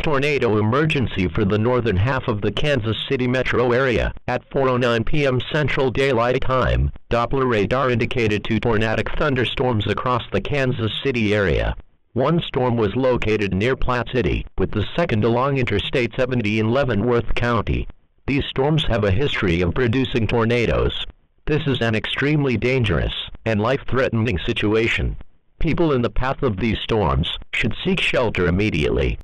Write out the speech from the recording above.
Tornado emergency for the northern half of the Kansas City metro area. At 4:09 p.m. Central Daylight Time, Doppler radar indicated 2 tornadic thunderstorms across the Kansas City area. One storm was located near Platte City, with the second along Interstate 70 in Leavenworth County. These storms have a history of producing tornadoes. This is an extremely dangerous and life-threatening situation. People in the path of these storms should seek shelter immediately.